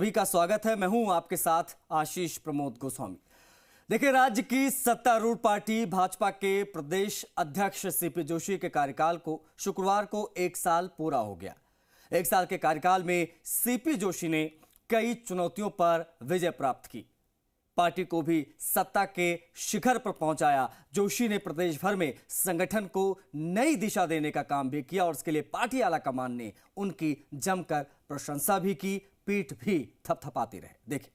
सभी का स्वागत है। मैं हूं आपके साथ आशीष प्रमोद गोस्वामी। देखिए, राज्य की सत्तारूढ़ पार्टी भाजपा के प्रदेश अध्यक्ष सीपी जोशी के कार्यकाल को शुक्रवार को 1 साल पूरा हो गया। 1 साल के कार्यकाल में सीपी जोशी ने कई चुनौतियों पर विजय प्राप्त की, पार्टी को भी सत्ता के शिखर पर पहुंचाया। जोशी ने प्रदेश भर में संगठन को नई दिशा देने का काम भी किया और इसके लिए पार्टी आलाकमान ने उनकी जमकर प्रशंसा भी की, पीठ भी थपथपाती रहे। देखिए,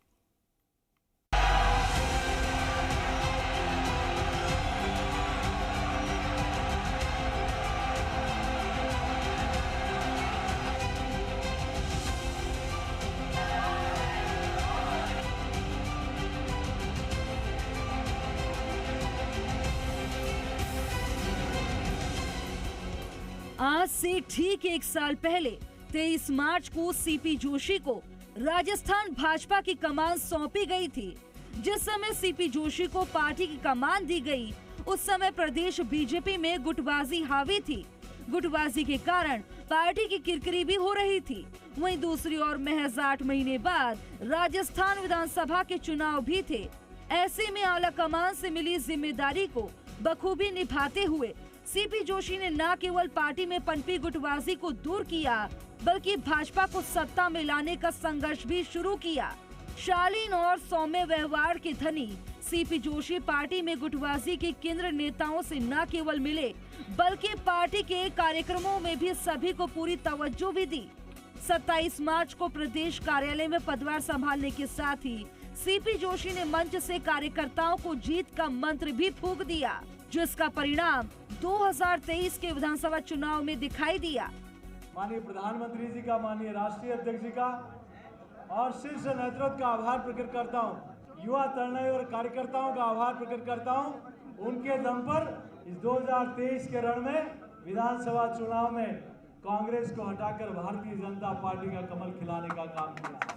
आज से ठीक 1 साल पहले 23 मार्च को सीपी जोशी को राजस्थान भाजपा की कमान सौंपी गई थी। जिस समय सीपी जोशी को पार्टी की कमान दी गई, उस समय प्रदेश बीजेपी में गुटबाजी हावी थी। गुटबाजी के कारण पार्टी की किरकिरी भी हो रही थी। वहीं दूसरी ओर महज 8 महीने बाद राजस्थान विधानसभा के चुनाव भी थे। ऐसे में आला कमान से मिली जिम्मेदारी को बखूबी निभाते हुए सीपी जोशी ने न केवल पार्टी में पनपी गुटबाजी को दूर किया, बल्कि भाजपा को सत्ता में लाने का संघर्ष भी शुरू किया। शालीन और सौम्य व्यवहार के धनी सीपी जोशी पार्टी में गुटबाजी के केंद्र नेताओं से न केवल मिले, बल्कि पार्टी के कार्यक्रमों में भी सभी को पूरी तवज्जो भी दी। 27 मार्च को प्रदेश कार्यालय में पदभार संभालने के साथ ही सीपी जोशी ने मंच से कार्यकर्ताओं को जीत का मंत्र भी फूंक दिया, जिसका परिणाम 2023 के विधानसभा चुनाव में दिखाई दिया। माननीय प्रधानमंत्री जी का, माननीय राष्ट्रीय अध्यक्ष जी का और शीर्ष नेतृत्व का आभार प्रकट करता हूं। युवा तरुणाई और कार्यकर्ताओं का आभार प्रकट करता हूं। उनके दम पर इस 2023 के रण में विधानसभा चुनाव में कांग्रेस को हटाकर भारतीय जनता पार्टी का कमल खिलाने का काम किया।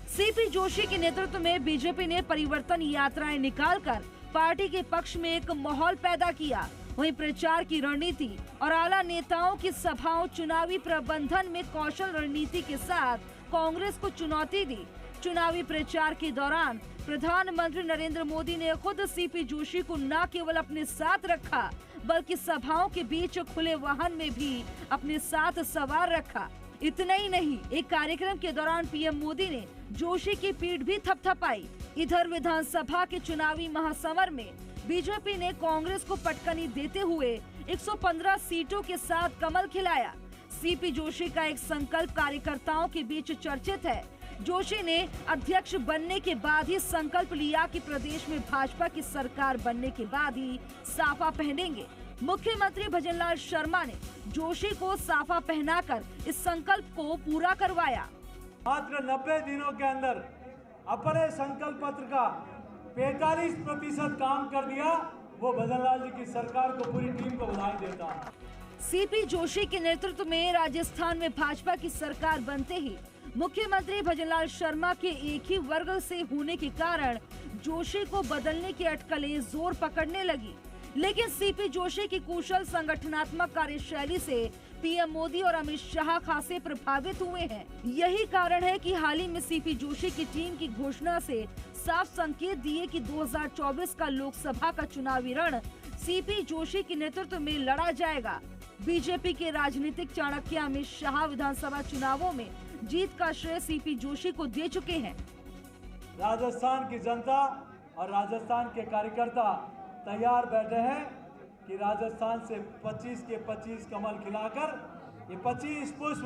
सीपी जोशी के नेतृत्व में बीजेपी ने परिवर्तन यात्राएं निकालकर पार्टी के पक्ष में एक माहौल पैदा किया। वहीं प्रचार की रणनीति और आला नेताओं की सभाओं, चुनावी प्रबंधन में कौशल रणनीति के साथ कांग्रेस को चुनौती दी। चुनावी प्रचार के दौरान प्रधानमंत्री नरेंद्र मोदी ने खुद सीपी जोशी को न केवल अपने साथ रखा, बल्कि सभाओं के बीच खुले वाहन में भी अपने साथ सवार रखा। इतना ही नहीं, एक कार्यक्रम के दौरान पीएम मोदी ने जोशी की पीठ भी थपथपाई। इधर विधानसभा के चुनावी महासमर में बीजेपी ने कांग्रेस को पटकनी देते हुए 115 सीटों के साथ कमल खिलाया। सीपी जोशी का एक संकल्प कार्यकर्ताओं के बीच चर्चित है। जोशी ने अध्यक्ष बनने के बाद ही संकल्प लिया कि प्रदेश में भाजपा की सरकार बनने के बाद ही साफा पहनेंगे। मुख्यमंत्री भजनलाल शर्मा ने जोशी को साफा पहनाकर इस संकल्प को पूरा करवाया। मात्र 90 दिनों के अंदर अपने संकल्प पत्र का 45% काम कर दिया। वो भजनलाल जी की सरकार को, पूरी टीम को बधाई देता हूं। सीपी जोशी के नेतृत्व में राजस्थान में भाजपा की सरकार बनते ही मुख्यमंत्री भजनलाल शर्मा के एक ही वर्ग से होने के कारण जोशी को बदलने की अटकलें जोर पकड़ने लगी। लेकिन सीपी जोशी की कुशल संगठनात्मक कार्यशैली से पीएम मोदी और अमित शाह खासे प्रभावित हुए हैं। यही कारण है कि हाल ही में सीपी जोशी की टीम की घोषणा से साफ संकेत दिए कि 2024 का लोकसभा का चुनावी रण सीपी जोशी के नेतृत्व में लड़ा जाएगा। बीजेपी के राजनीतिक चाणक्य अमित शाह विधानसभा चुनावों में जीत का श्रेय सीपी जोशी को दे चुके हैं। राजस्थान की जनता और राजस्थान के कार्यकर्ता तैयार बैठे हैं कि राजस्थान से 25 के 25 कमल खिलाकर ये 25 पुष्प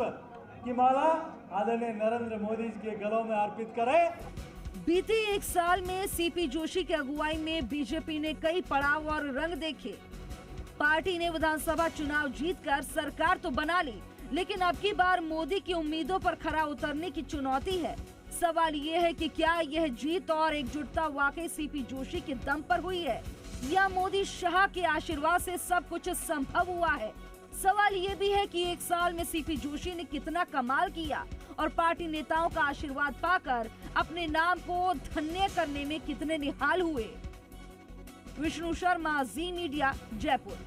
की माला आदरणीय नरेंद्र मोदी जी के गलों में अर्पित करें। बीते 1 साल में सीपी जोशी की अगुवाई में बीजेपी ने कई पड़ाव और रंग देखे। पार्टी ने विधानसभा चुनाव जीतकर सरकार तो बना ली, लेकिन अब की बार मोदी की उम्मीदों पर खरा उतरने की चुनौती है। सवाल ये है कि क्या यह जीत और एकजुटता वाकई सीपी जोशी के दम पर हुई है, या मोदी शाह के आशीर्वाद से सब कुछ संभव हुआ है। सवाल ये भी है कि 1 साल में सीपी जोशी ने कितना कमाल किया और पार्टी नेताओं का आशीर्वाद पाकर अपने नाम को धन्य करने में कितने निहाल हुए। विष्णु शर्मा, जी मीडिया, जयपुर।